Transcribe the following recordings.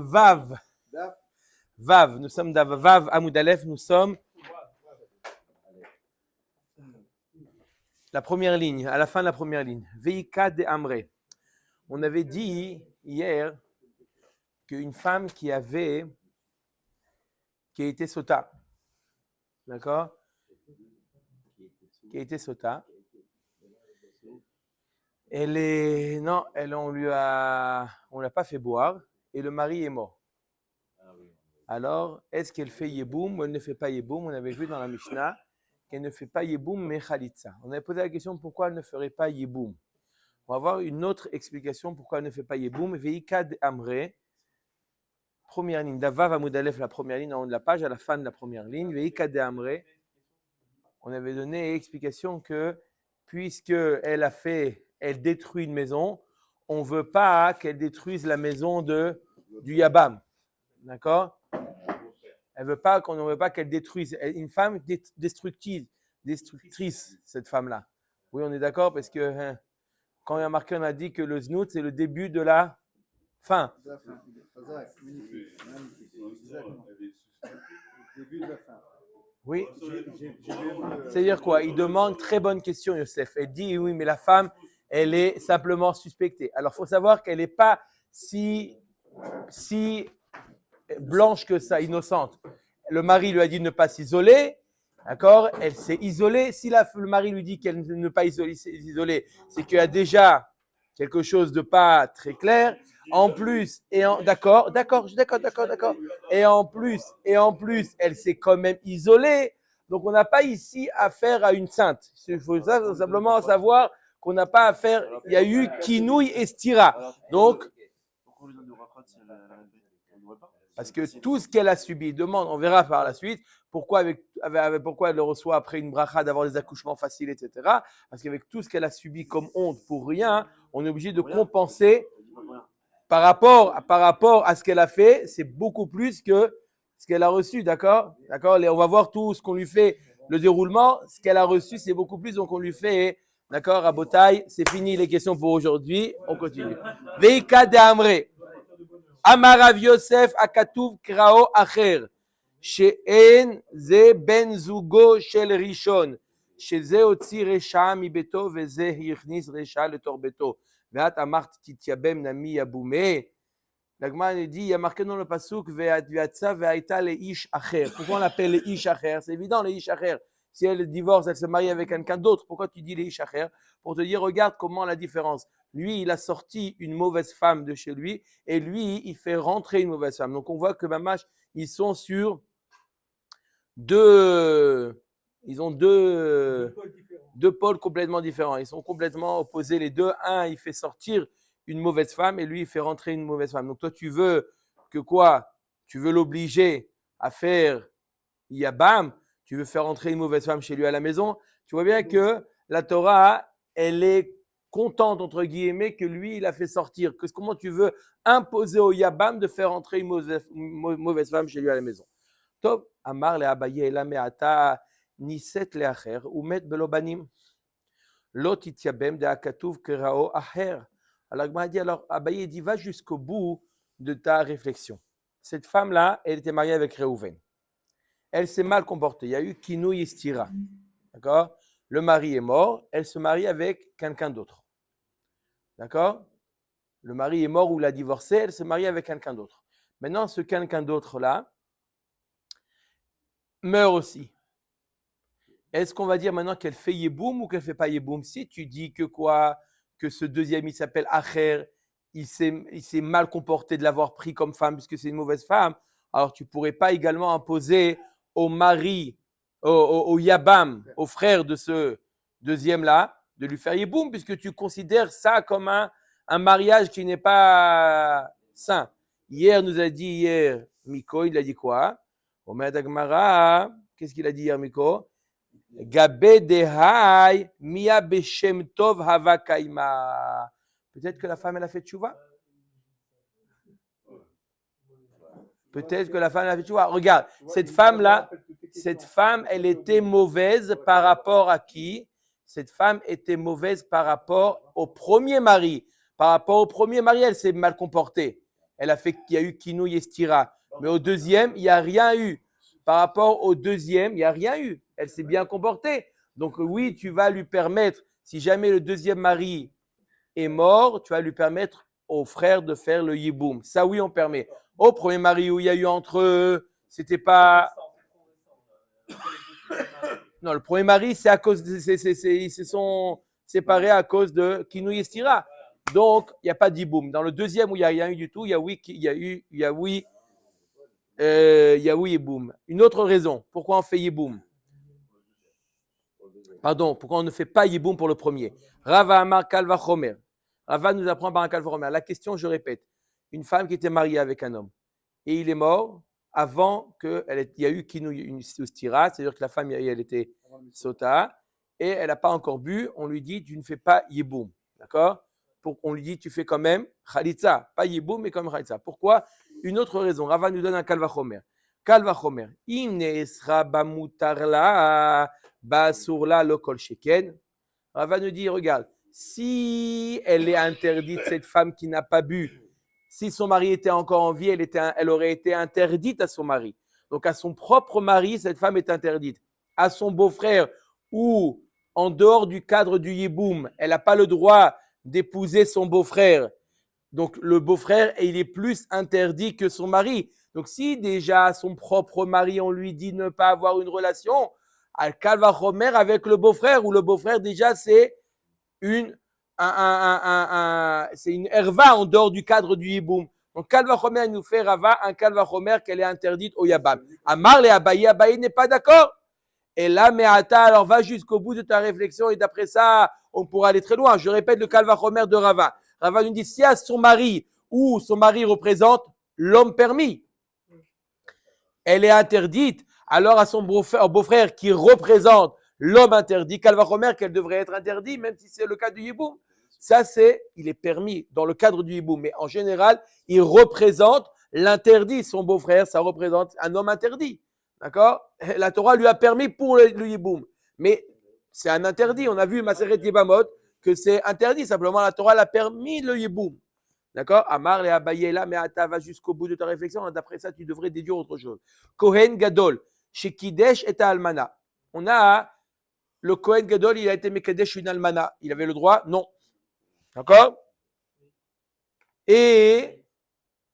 Vav. Vav. Nous sommes Vav Amoud Aleph. Nous sommes la première ligne, à la fin de la première ligne. Veika de Amre. On avait dit hier qu'une femme qui a été sota, d'accord, qui a été sota, on l'a pas fait boire et le mari est mort. Alors, est-ce qu'elle fait Yeboum ou elle ne fait pas Yeboum? On avait vu dans la Mishnah qu'elle ne fait pas Yeboum mais Khalitza. On avait posé la question pourquoi elle ne ferait pas Yeboum. On va voir une autre explication pourquoi elle ne fait pas Yeboum. Veika de Amre, première ligne. Davav Amoud Aleph, la première ligne en haut de la page, à la fin de la première ligne. Veika de Amre, on avait donné explication que puisque elle détruit une maison, on ne veut pas qu'elle détruise la maison du Yabam. D'accord? On ne veut pas qu'elle détruise. Une femme destructrice, cette femme-là. Oui, on est d'accord parce que quand il y a marqué, on a dit que le znout, c'est le début de la fin. Oui. C'est-à-dire quoi? Il demande, très bonne question, Youssef. Elle dit, oui, mais la femme, elle est simplement suspectée. Alors, il faut savoir qu'elle n'est pas si blanche que ça, innocente. Le mari lui a dit de ne pas s'isoler, d'accord? Elle s'est isolée. Si le mari lui dit qu'elle ne pas s'isoler, c'est qu'il y a déjà quelque chose de pas très clair. En plus, d'accord. Et en plus, elle s'est quand même isolée. Donc, on n'a pas ici affaire à une sainte. Il faut simplement savoir qu'on n'a pas affaire. Il y a eu kinouï et stira. Donc, parce que tout ce qu'elle a subi, demande, on verra par la suite, pourquoi elle reçoit après une bracha d'avoir des accouchements faciles, etc. Parce qu'avec tout ce qu'elle a subi comme honte pour rien, on est obligé de compenser par rapport à ce qu'elle a fait, c'est beaucoup plus que ce qu'elle a reçu, d'accord? On va voir tout ce qu'on lui fait, le déroulement, ce qu'elle a reçu, c'est beaucoup plus, donc on lui fait, d'accord, à Botaï, c'est fini les questions pour aujourd'hui, on continue. Veika de Amre. Amarav Yosef akatuv krao acher, she'en ze ben zugo shel rishon, שזה הוציא רשע מביתו וזה הכניס רשע לתוך ביתו. ואת אמרת תתייבם נמי יבומה. l'Agma dit, il y a marqué dans le pasuk, Ve'atza ve'aita leish acher. Pourquoi on l'appelle leish acher? C'est évident, leish acher. Si elle divorce, elle se marie avec quelqu'un d'autre. Pourquoi tu dis leish acher? Pour te dire, regarde comment la différence. Lui, il a sorti une mauvaise femme de chez lui, et lui, il fait rentrer une mauvaise femme. Donc, on voit que Mamash, ils sont sur deux pôles complètement différents. Ils sont complètement opposés les deux. Un, il fait sortir une mauvaise femme et lui, il fait rentrer une mauvaise femme. Donc toi, tu veux que quoi? Tu veux l'obliger à faire Yabam, tu veux faire rentrer une mauvaise femme chez lui à la maison. Tu vois bien que la Torah, elle est contente, entre guillemets, que lui, il a fait sortir. Comment tu veux imposer au Yabam de faire rentrer une mauvaise femme chez lui à la maison? Top, Amar le Abaye ela me'ata niset le'acher umet belo banim. Lo titiabem de akatuv kerao acher. Alors Abaye dit, va jusqu'au bout de ta réflexion. Cette femme-là, elle était mariée avec Réhouven. Elle s'est mal comportée. Il y a eu kinouï et stira. D'accord? Le mari est mort. Elle se marie avec quelqu'un d'autre. D'accord? Le mari est mort ou l'a divorcé. Elle se marie avec quelqu'un d'autre. Maintenant, ce quelqu'un d'autre-là meurt aussi. Est-ce qu'on va dire maintenant qu'elle fait Yeboum ou qu'elle ne fait pas Yeboum? Si tu dis que quoi? Que ce deuxième, il s'appelle Acher, il s'est mal comporté de l'avoir pris comme femme puisque c'est une mauvaise femme, alors tu ne pourrais pas également imposer au mari, au Yabam, au frère de ce deuxième-là, de lui faire Yeboum puisque tu considères ça comme un mariage qui n'est pas sain. Hier, nous a dit Miko, il a dit quoi? Omer Dagmara, qu'est-ce qu'il a dit hier Miko? Gabé dehai mia beshem tov hava kaima. Peut-être que la femme elle a fait tchouva. Peut-être que la femme elle a fait tchouva. Regarde, cette femme, elle était mauvaise par rapport à qui? Cette femme était mauvaise par rapport au premier mari. Par rapport au premier mari, elle s'est mal comportée. elle a fait qu'il y a eu Kinouy et Stira. Mais au deuxième, il n'y a rien eu. Par rapport au deuxième, il n'y a rien eu. Elle s'est bien comportée. Donc oui, tu vas lui permettre, si jamais le deuxième mari est mort, tu vas lui permettre au frère de faire le yiboum. Ça, oui, on permet. Au premier mari où il y a eu entre eux, c'était pas. Non, le premier mari, c'est à cause de. Ils se sont séparés à cause de Kinouy et Stira. Donc, il n'y a pas de yiboum. Dans le deuxième où il n'y a rien eu du tout, il y a oui, yiboum. Une autre raison, pourquoi on fait yiboum? Pardon, pourquoi on ne fait pas yiboum pour le premier? Rava Amar Kalva Chomer. Rava nous apprend par un Kalva Chomer. La question, je répète, une femme qui était mariée avec un homme et il est mort avant qu'il y a eu une stira, c'est-à-dire que la femme elle était sota et elle n'a pas encore bu, on lui dit tu ne fais pas yiboum, d'accord? On lui dit tu fais quand même khalitza, pas yiboum mais comme khalitza. Pourquoi? Une autre raison, Rava nous donne un Kalva Chomer. Kalva Chomer, im ne'esra bamutarla basurla lokol sheken. Rava nous dit regarde, si elle est interdite, cette femme qui n'a pas bu, si son mari était encore en vie, elle aurait été interdite à son mari. Donc à son propre mari, cette femme est interdite. À son beau-frère ou en dehors du cadre du yiboum, elle n'a pas le droit d'épouser son beau-frère. Donc le beau-frère, il est plus interdit que son mari. Donc si déjà à son propre mari, on lui dit ne pas avoir une relation, al kalva chomer avec le beau-frère, ou le beau-frère déjà c'est une c'est une herva en dehors du cadre du hiboum. Donc, Kalva Chomer nous fait Rava un Kalva Chomer qu'elle est interdite au Yabam. Amar le Abaye n'est pas d'accord. Et là, Meata, alors va jusqu'au bout de ta réflexion et d'après ça, on pourra aller très loin. Je répète le Kalva Chomer de Rava. Rava nous dit si à son mari ou son mari représente l'homme permis, elle est interdite, alors à son beau-frère qui représente l'homme interdit, Kalva Chomer, qu'elle devrait être interdite, même si c'est le cas du hiboum. Ça, il est permis dans le cadre du hiboum, mais en général, il représente l'interdit. Son beau-frère, ça représente un homme interdit. D'accord? La Torah lui a permis pour le hiboum, mais c'est un interdit. On a vu Maseret Yebamot que c'est interdit. Simplement, la Torah l'a permis le hiboum. D'accord? Amar le Abaye là, mais Ata va jusqu'au bout de ta réflexion. D'après ça, tu devrais déduire autre chose. Kohen Gadol, chez Kidesh et Almana. On a le Kohen Gadol, il a été Mekadesh une Almana. Il avait le droit? Non. D'accord? Et,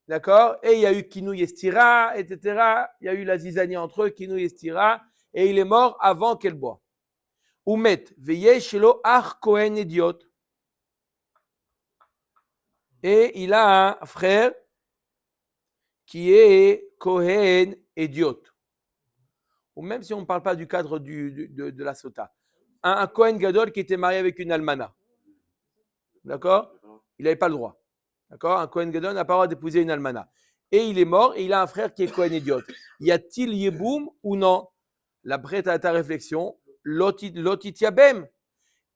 d'accord? Et il y a eu Kinouy et Stira, etc. Il y a eu la zizanie entre eux, Kinouy et Stira. Et il est mort avant qu'elle boive. Oumet, veillez chez l'eau, Ach Kohen idiot. Et il a un frère qui est Kohen idiot. Ou même si on ne parle pas du cadre de la sota. Un Kohen Gadol qui était marié avec une almana. D'accord? Il n'avait pas le droit. D'accord? Un Kohen Gadol n'a pas le droit d'épouser une almana. Et il est mort et il a un frère qui est Kohen idiot. Y a-t-il Yeboum ou non? La prête à ta réflexion. Lotit Yabem.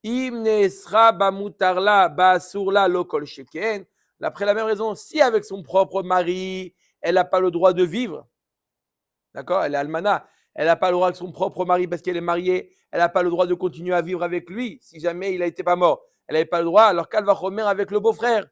Im nesra bamutarla basurla lokol sheken. D'après la même raison, si avec son propre mari, elle n'a pas le droit de vivre, d'accord, elle est almana, elle n'a pas le droit avec son propre mari parce qu'elle est mariée, elle n'a pas le droit de continuer à vivre avec lui si jamais il n'était pas mort. Elle n'avait pas le droit, alors qu'elle va remettre avec le beau-frère.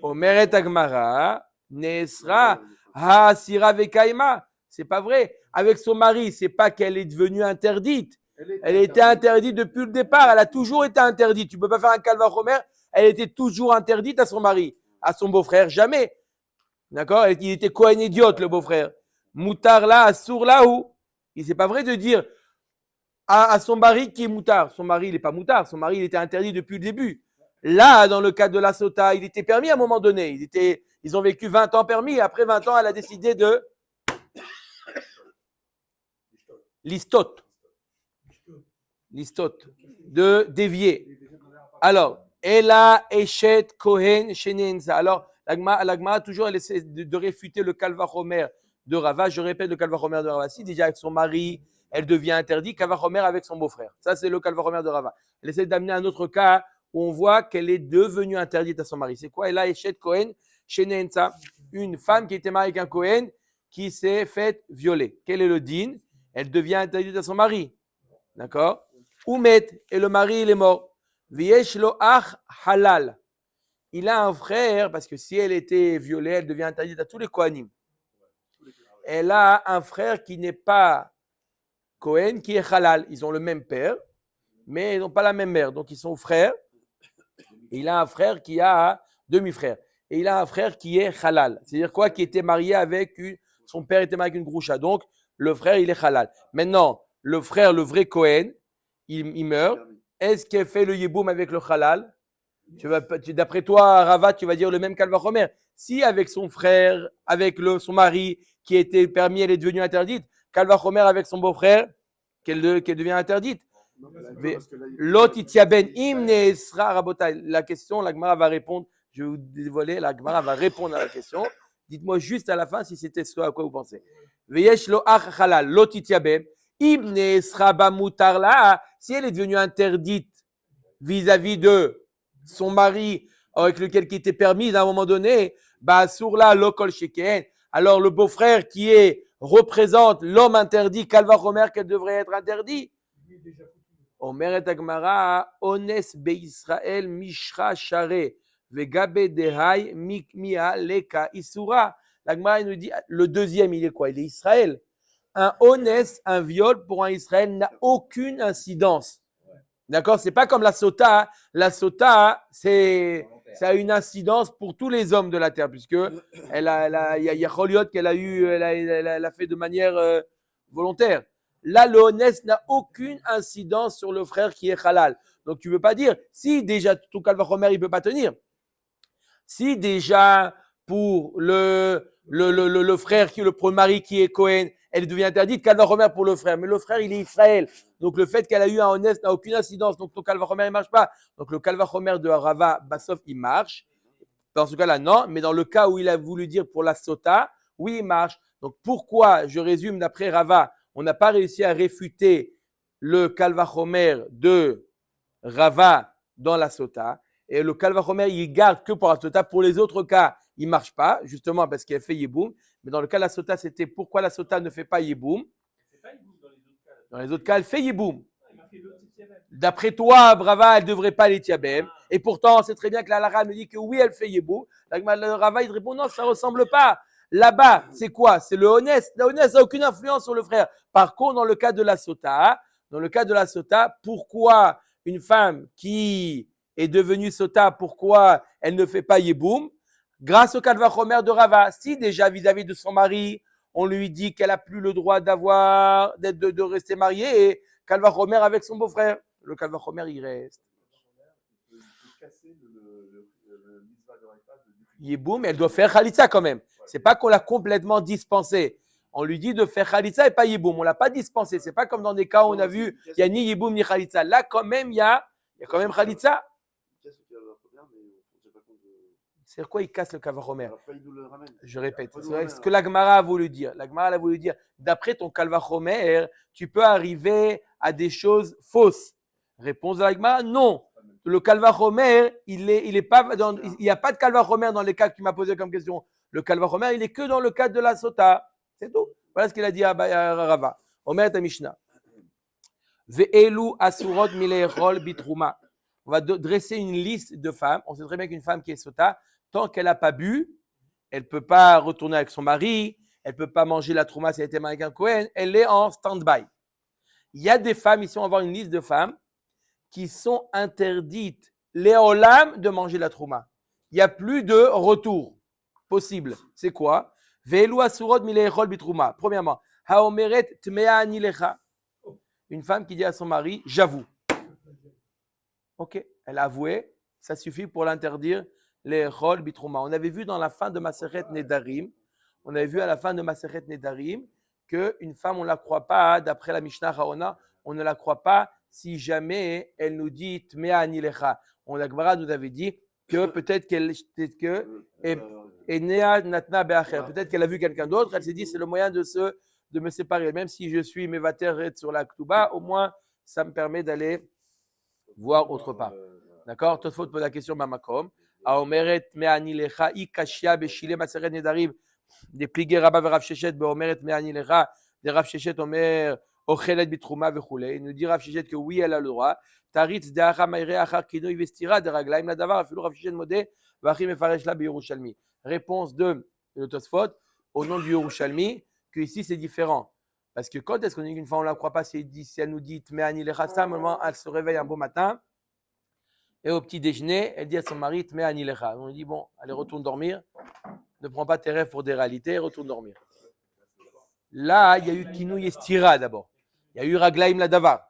Omeret Agmara, Nesra, Ha Sira Vekaima. C'est pas vrai. Avec son mari, c'est pas qu'elle est devenue interdite. Elle était interdite depuis le départ. Elle a toujours été interdite. Tu ne peux pas faire un Kalva Chomer. Elle était toujours interdite à son mari. À son beau-frère, jamais. D'accord? Il était quoi un idiote, le beau-frère. Moutar là, Assour là où? C'est pas vrai de dire à son mari qui est moutard. Son mari, il n'est pas moutard. Son mari, il était interdit depuis le début. Là, dans le cas de la sota, il était permis à un moment donné. Ils ont vécu 20 ans permis. Après 20 ans, elle a décidé de listot, de dévier. Alors, Ela Eshet Kohen Shenenza. Alors, l'Agma, toujours, elle essaie de réfuter le Kalva Chomer de Rava. Je répète le Kalva Chomer de Rava. Si déjà avec son mari, elle devient interdite, Kalva Chomer avec son beau-frère. Ça, c'est le Kalva Chomer de Rava. Elle essaie d'amener un autre cas où on voit qu'elle est devenue interdite à son mari. C'est quoi? Ela Eshet Kohen Shenenza. Une femme qui était mariée avec un Kohen qui s'est faite violer. Quel est le din? Elle devient interdite à son mari. D'accord? Oumet, et le mari, il est mort. Viesh lo ach halal. il a un frère, parce que si elle était violée, elle devient interdite à tous les Kohanim. Elle a un frère qui n'est pas Kohen, qui est halal. Ils ont le même père, mais ils n'ont pas la même mère. Donc, ils sont frères. Et il a un frère qui a demi-frère. Et il a un frère qui est halal. C'est-à-dire quoi? Qui était marié avec son père était marié avec une groucha. Donc, le frère, il est halal. Maintenant, le frère, le vrai Kohen, il meurt. Est-ce qu'il fait le yiboum avec le halal? D'après toi, Rava, tu vas dire le même qu'Alvachomer. Si avec son frère, avec son mari qui était permis, elle est devenue interdite, qu'Alvachomer avec son beau-frère, qu'elle devient interdite. L'otitiaben imne sera rabotai. La question, la Gemara va répondre. Je vais vous dévoiler, la Gemara va répondre à la question. Dites-moi juste à la fin si c'était ce à quoi vous pensez. Veyesh lo ach halal, l'otitiaben imne sera bamutarla. Si elle est devenue interdite vis-à-vis de son mari avec lequel qui était permise à un moment donné, bah sur la lokol sheken. Alors le beau-frère qui représente l'homme interdit, Kalva Romer, qu'elle devrait être interdit. Omer et Agmara, ones be'Israël mishra share vegabe dehai mikmia leka isura. L'Agmara nous dit, le deuxième, il est quoi? Il est Israël. Un honest, un viol pour un Israël n'a aucune incidence. D'accord? C'est pas comme la sota. La sota, ça a une incidence pour tous les hommes de la terre, puisque il y a Choliot qu'elle a eu, elle a fait de manière volontaire. Là, le honest n'a aucune incidence sur le frère qui est halal. Donc, tu veux pas dire, si déjà tout Kalvachomer, il peut pas tenir. Si déjà pour le frère le premier mari qui est Cohen, elle devient interdite, Kalvachomer pour le frère. Mais le frère, il est Israël. Donc, le fait qu'elle a eu un honest n'a aucune incidence. Donc, ton Kalvachomer, il ne marche pas. Donc, le Kalvachomer de Rava, Bassof, il marche. Dans ce cas-là, non. Mais dans le cas où il a voulu dire pour la Sota, oui, il marche. Donc, pourquoi, je résume d'après Rava, on n'a pas réussi à réfuter le Kalvachomer de Rava dans la Sota. Et le Kalvachomer, il garde que pour la Sota. Pour les autres cas, il ne marche pas, justement parce qu'elle fait Yeboum. Mais dans le cas de la Sota, c'était pourquoi la Sota ne fait pas Yeboum. Dans les autres cas, elle fait Yeboum. D'après toi, Brava, elle ne devrait pas les Tiabem. Et pourtant, c'est très bien que la Lara nous dit que oui, elle fait Yeboum. Le Rava, il répond non, ça ne ressemble pas. Là-bas, c'est quoi? C'est le honest. Le honest n'a aucune influence sur le frère. Par contre, dans le cas de la Sota, pourquoi une femme qui est devenue Sota, pourquoi elle ne fait pas Yeboum? Grâce au Kalvachomer de Rava. Si déjà vis-à-vis de son mari, on lui dit qu'elle n'a plus le droit de rester mariée, et Kalvachomer avec son beau-frère. Le Kalvachomer, il reste. Yeboum, elle doit faire Khalitsa quand même. C'est pas qu'on l'a complètement dispensé. On lui dit de faire Khalitsa et pas Yeboum. On l'a pas dispensé. C'est pas comme dans des cas où on a vu, il n'y a ni Yeboum ni Khalitsa. Là, quand même, il y a quand même Khalitsa. C'est quoi il casse le Kalvachomer? Je répète. C'est ce que la Gemara a voulu dire. La Gemara a voulu dire, d'après ton Kalvachomer, tu peux arriver à des choses fausses. Réponse de la Gemara, non. Le Kalvachomer, il n'y a pas de Kalvachomer dans les cas que tu m'as posé comme question. Le Kalvachomer, il est que dans le cadre de la Sota. C'est tout. Voilà ce qu'il a dit à Rava. Omer ta Mishnah. Ve'elu asurot milechol bitrouma. On va dresser une liste de femmes. On sait très bien qu'une femme qui est Sota, tant qu'elle n'a pas bu, elle ne peut pas retourner avec son mari, elle ne peut pas manger la trouma si elle était mariée avec un Kohen, elle est en stand-by. Il y a des femmes, ici on va voir une liste de femmes, qui sont interdites, léolam, de manger la trouma. Il n'y a plus de retour possible. C'est quoi? Ve'elu asurot milechol bitrouma. Premièrement, haomeret tmea anilecha. Une femme qui dit à son mari, j'avoue. Ok, elle a avoué, ça suffit pour l'interdire, les chol bitrouma. On avait vu dans la fin de Maseret Nedarim, qu'une femme, on ne la croit pas, d'après la Mishnah Haona, on ne la croit pas si jamais elle nous dit Tmea anilecha. La Gemara nous avait dit que peut-être qu'elle a vu quelqu'un d'autre, elle s'est dit c'est le moyen de me séparer. Même si je suis mevater sur la Ktuba, au moins ça me permet d'aller voir autre part. D'accord? Tosfot pose la question Mamakom. Aomeret me'ani lecha ikashia beshile maseret nedarim. Des pliés Rabba ve Rav Sheshet beomeret me'ani lecha. Des Rav Sheshet omer ochelet bitrouma vechule. Il nous dit Rav Sheshet que oui, elle a le droit. Taritz de'acha ma'ire achar kino investira de raglaim la davar. Afilou Rav Sheshet modé Vachim Mefaresh la Yerushalmi. Réponse de Tosfot au nom du Yerushalmi, que ici c'est différent. Parce que quand est-ce qu'on dit qu'une fois on ne la croit pas, si elle nous dit Tmeani Lecha, moment elle se réveille un beau matin, et au petit déjeuner, elle dit à son mari Tmeani Lecha. On lui dit bon, allez, retourne dormir, ne prends pas tes rêves pour des réalités, retourne dormir. Là, il y a eu Kinouy et Stira d'abord. Il y a eu Raglaim la Davar.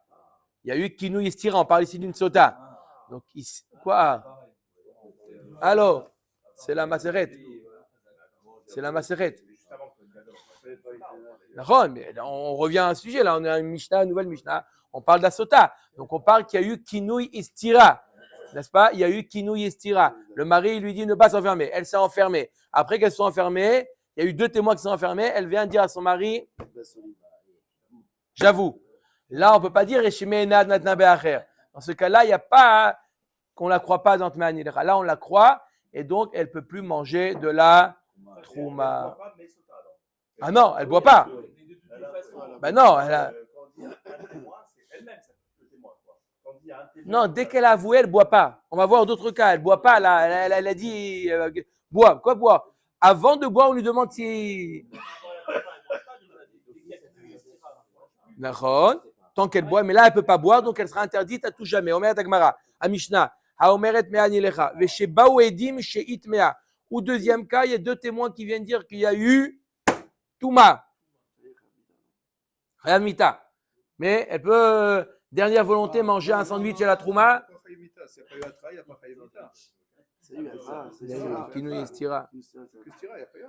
Il y a eu Kinouy et Stira. On parle ici d'une sota. Donc, quoi? Alors, c'est la Maseret. C'est la Maseret. Mais on revient à un sujet. Là, on a une Mishnah, une nouvelle Mishnah. On parle de la sota. Donc, on parle qu'il y a eu Kinouy et Stira. N'est-ce pas? Il y a eu Kinouy et Stira. Le mari lui dit ne pas s'enfermer. Elle s'est enfermée. Après qu'elle soit enfermée, il y a eu 2 témoins qui sont enfermés. Elle vient dire à son mari, j'avoue. Là, on ne peut pas dire dans ce cas-là, il n'y a pas qu'on ne la croit pas dans Tmeani Lecha. Là, on la croit et donc elle ne peut plus manger de la trouma. Ah non, elle ne boit pas. Ben non, elle a... Non, dès qu'elle a avoué, elle ne boit pas. On va voir d'autres cas. Elle ne boit pas. Là, elle a dit bois. Quoi boire? Avant de boire, on lui demande si. Tant qu'elle boit, mais là, elle ne peut pas boire, donc elle sera interdite à tout jamais. Omer Tagmara, à Mishnah, à Omeret Me'ani Lecha, Veshebaou Edim Sheit Mea. Ou deuxième cas, il y a 2 témoins qui viennent dire qu'il y a eu Touma. Rien de mita. Mais elle peut, dernière volonté, manger un sandwich à la Trouma.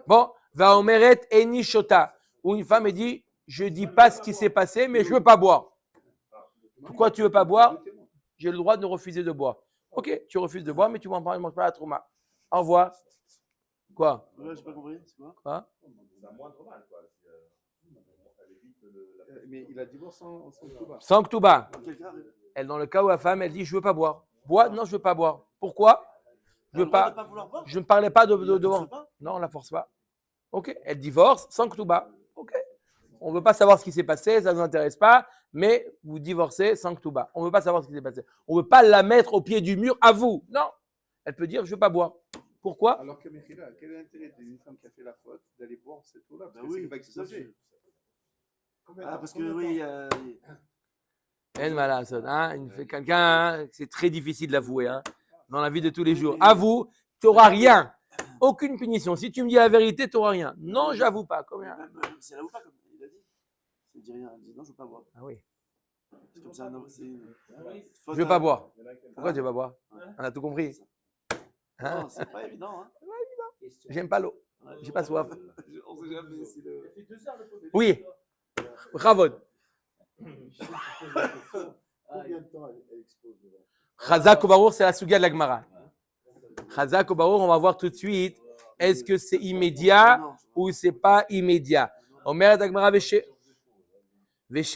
Bon, va Omeret Eni Shota. Où une femme dit je ne dis pas ce qui s'est passé, mais je ne veux pas boire. Pourquoi tu ne veux pas boire? J'ai le droit de refuser de boire. Ok, tu refuses de boire, mais tu ne manges pas la trouma. Au revoir. Quoi? Ouais, j'ai pas compris. C'est quoi? Quoi? C'est un moindre mal, quoi. Mais il a divorcé sans Ktouba. Sans Ktouba. Elle, dans le cas où la femme, elle dit je ne veux pas boire. Bois? Non, je ne veux pas boire. Pourquoi? Je veux pas. Je ne parlais pas de boire. Non, on ne la force pas. Ok, elle divorce sans Ktouba. Ok. On ne veut pas savoir ce qui s'est passé, ça ne nous intéresse pas, mais vous divorcez sans Ktouba. On ne veut pas savoir ce qui s'est passé. On ne veut pas la mettre au pied du mur à vous. Non. Elle peut dire je ne veux pas boire. Pourquoi? Alors que Mechila, quel est l'intérêt d'une femme qui a fait la faute d'aller boire cette eau-là? Bah oui, c'est ça. Ah, parce que oui. Quelqu'un, c'est très difficile d'avouer dans la vie de tous les jours. Avoue, tu n'auras rien. Aucune punition. Si tu me dis la vérité, tu n'auras rien. Non, j'avoue pas. Combien? C'est l'avoue pas, comme il a dit. Il dit rien. Il dit non, je ne veux pas boire. Ah oui. C'est comme ça, non, c'est... Je ne veux pas boire. Pourquoi tu ne veux pas boire? On a tout compris. Non, c'est pas évident. J'aime pas l'eau. J'ai pas soif. On sait jamais si le... Oui. Bravo. Combien de temps elle expose dedans? Chazak ou Barour, c'est la sugia de la Gemara. Chazak ou Barour, on va voir tout de suite. Est-ce que c'est immédiat ou c'est pas immédiat? Omer Dagmara Veshe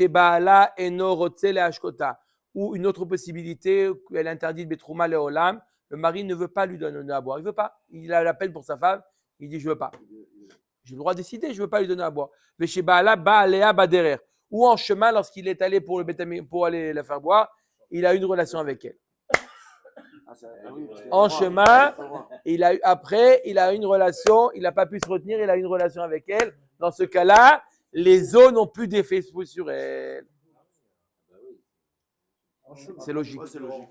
Baala Eno Rotse le Ashkota. Ou une autre possibilité, elle interdit de Betrouma le Olam. Le mari ne veut pas lui donner à boire. Il ne veut pas. Il a la peine pour sa femme. Il dit je ne veux pas. J'ai le droit de décider, je ne veux pas lui donner à boire. Veshe Baala Baalea Baderer. Ou en chemin, lorsqu'il est allé pour aller la faire boire, il a eu une relation avec elle. En chemin, après, il a eu une relation, il n'a pas pu se retenir, il a eu une relation avec elle. Dans ce cas-là, les eaux n'ont plus d'effet sur elle. C'est logique. Ouais, c'est logique.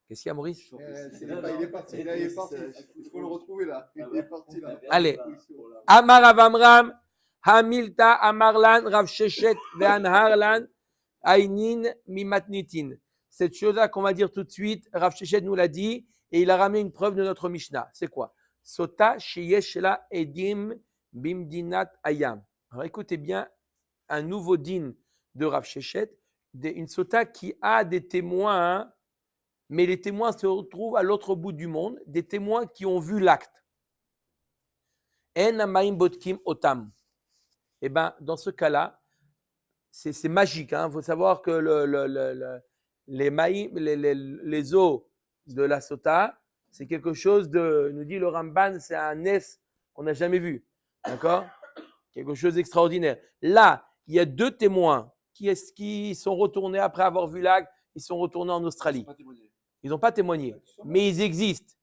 Qu'est-ce qu'il y a, Maurice? Il est parti. Il faut le retrouver là. Il est parti là. Allez. Amar Avamram, Hamilta Amarlan, Rav Sheshet, Ve'anharlan, Ainin, Mimatnitin. Cette chose-là qu'on va dire tout de suite, Rav Sheshet nous l'a dit, et il a ramené une preuve de notre Mishnah. C'est quoi? Sota sheyesh la edim bimdinat ayam. Alors écoutez bien, un nouveau din de Rav Sheshet, une sota qui a des témoins, mais les témoins se retrouvent à l'autre bout du monde, des témoins qui ont vu l'acte. En amaim botkim otam. Eh bien, dans ce cas-là, c'est magique. Il faut savoir que les eaux de la sota, c'est quelque chose de, nous dit le Ramban, c'est un nes qu'on n'a jamais vu. D'accord? Quelque chose d'extraordinaire. Là, il y a 2 témoins qui sont retournés après avoir vu l'acte, ils sont retournés en Australie. Pas témoigné. Ils n'ont pas témoigné, mais ils existent.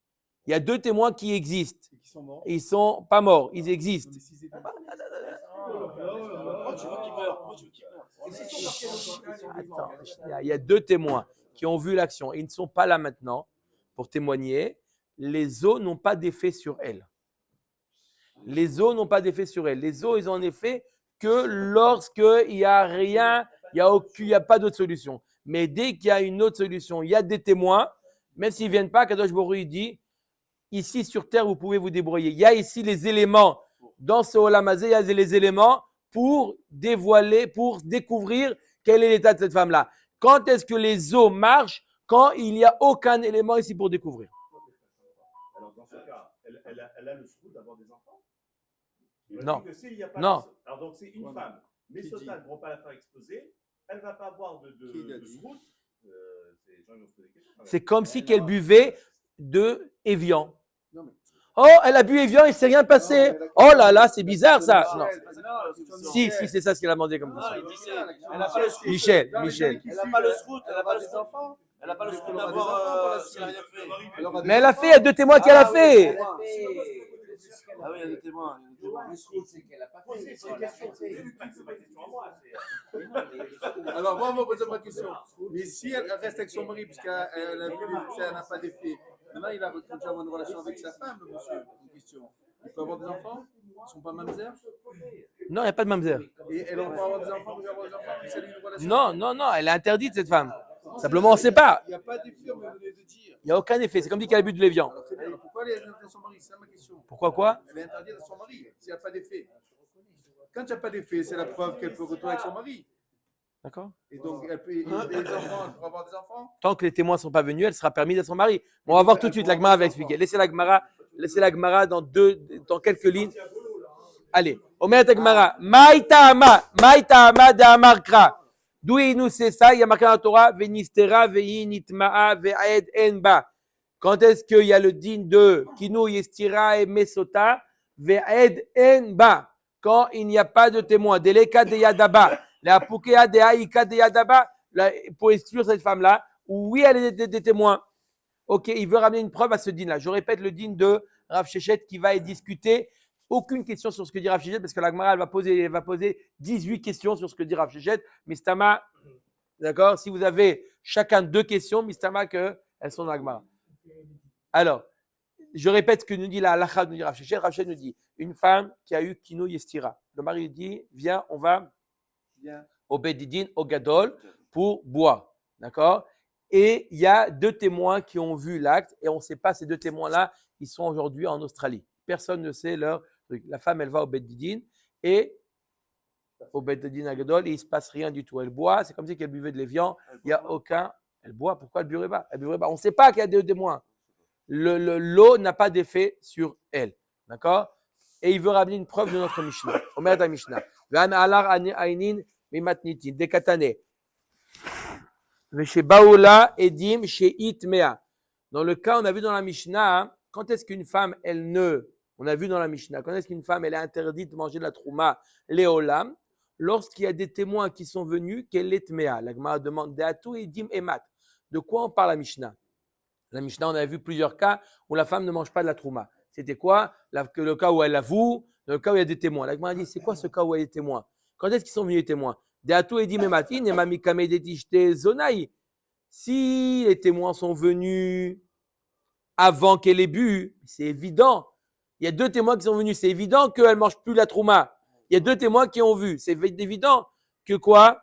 Il y a 2 témoins qui existent. Et qui sont morts. Ils ne sont pas morts, ils existent. Mais s'ils étaient pas- Oh, tu veux qu'ils meurent. Oh, tu veux qu'ils meurent. Et s'ils sont marqués Attends, il y a 2 témoins qui ont vu l'action. Ils ne sont pas là maintenant pour témoigner. Les os n'ont pas d'effet sur elles. Les os n'ont pas d'effet sur elles. Les os, ils ont effet que lorsqu'il n'y a rien, il n'y a pas d'autre solution. Mais dès qu'il y a une autre solution, il y a des témoins, même s'ils ne viennent pas, Kadosh Baruch Hu dit, ici sur terre, vous pouvez vous débrouiller. Il y a ici les éléments, dans ce Olam Hazé, il y a les éléments pour dévoiler, pour découvrir quel est l'état de cette femme-là. Quand est-ce que les os marchent? Quand il n'y a aucun élément ici pour découvrir. Alors, dans ce cas, elle a le souhait d'avoir des enfants? Non. Non. Alors, donc, c'est une femme. Mais Sota ne vont pas la faire exploser. Elle ne va pas avoir de souhait. C'est comme si qu'elle buvait de Evian. Non, mais- Oh, elle a bu Evian, il ne s'est rien passé. Oh là là, c'est bizarre ça. Non. Si, c'est ça ce qu'elle a demandé comme Non, ça. il dit elle n'a pas le srout. Michel. Elle n'a pas le srout. Elle n'a pas le srout. Elle n'a pas le srout d'avoir si elle n'a rien fait. Mais elle a fait, il y a 2 témoins qu'elle a fait. Ah oui, il y a des témoins. Le srout, c'est qu'elle n'a pas fait. C'est une question. C'est pas une question à moi. Alors, moi, on va poser ma question. Mais si elle reste avec son mari, puisqu'elle a vu que ça n'a pas d'effet, maintenant, il a déjà une relation avec sa femme, le monsieur, une question. Il peut avoir des enfants? Ils ne sont pas mamzer? Non, il n'y a pas de mamzer. Et elle peut avoir des enfants, vous avoir des enfants, mais c'est une relation? Non, elle est interdite cette femme. Simplement, on ne sait pas. Il n'y a pas d'effet, on venait de dire. Il n'y a aucun effet. C'est comme dit qu'elle a bu de l'Evian. Alors, très bien. Alors, pourquoi elle est interdite à son mari? C'est ça ma question. Pourquoi quoi? Elle est interdite à son mari s'il n'y a pas d'effet. Quand il n'y a pas d'effet, c'est la preuve qu'elle peut retourner avec son mari. D'accord. Et donc, elle peut, les enfants, elle peut avoir des enfants? Tant que les témoins ne sont pas venus, elle sera permise à son mari. Bon, on va voir tout de suite. La Gemara va expliquer. Laissez la Gemara dans quelques lignes. Allez. Omer Gemara. Maïtama de Amarkra. D'où il nous sait ça? Il y a marqué dans la Torah, Venistera, Veinitmaa, Ve'ed Enba. Quand est-ce qu'il y a le din de Kinu Yestira et Mesota, Ve'ed Enba? Quand il n'y a pas de témoin. Deleka de Yadaba. La Pukea de Aïka de Yadaba. Pour exclure cette femme-là, oui, elle est des témoins. Ok, il veut ramener une preuve à ce din-là. Je répète le din de Rav Shechet qui va discuter. Aucune question sur ce que dit Rav Shechet parce que la Gemara elle va poser 18 questions sur ce que dit Rav Shechet. Mistama, d'accord? Si vous avez chacun 2 questions, Mistama qu'elles sont dans la Gemara. Alors, je répète ce que nous dit la halakha, nous dit Rav Shechet. Rav Shechet nous dit une femme qui a eu Kino Yestira. Le mari lui dit viens, on va au Bedidin, au Gadol pour boire. D'accord? Et il y a 2 témoins qui ont vu l'acte et on ne sait pas ces 2 témoins-là, ils sont aujourd'hui en Australie. Personne ne sait leur truc. La femme, elle va au Bet Didin et au Bet Didin à Gadol et il ne se passe rien du tout. Elle boit, c'est comme si elle buvait de l'Evian. Il n'y a aucun. Elle boit, pourquoi elle ne buverait pas? Elle buverait pas. On ne sait pas qu'il y a 2 témoins. L'eau n'a pas d'effet sur elle. D'accord? Et il veut ramener une preuve de notre Mishnah. Omer ta Mishnah. Dekatane. Chez Baoula, Edim, chez Itmea. Dans le cas, on a vu dans la Mishnah, quand est-ce qu'une femme, on a vu dans la Mishnah, quand est-ce qu'une femme, elle est interdite de manger de la trouma, léolam, lorsqu'il y a des témoins qui sont venus, qu'elle est Tmea. La Gemara demande, Deatu, Edim, Emat. De quoi on parle la Mishnah? La Mishnah, on a vu plusieurs cas où la femme ne mange pas de la trouma. C'était quoi? Le cas où elle avoue, le cas où il y a des témoins. La Gemara dit, c'est quoi ce cas où il y a des témoins? Quand est-ce qu'ils sont venus les témoins? Si les témoins sont venus avant qu'elle ait bu, c'est évident. Il y a 2 témoins qui sont venus, c'est évident qu'elle ne mange plus la trouma. Il y a 2 témoins qui ont vu, c'est évident que quoi?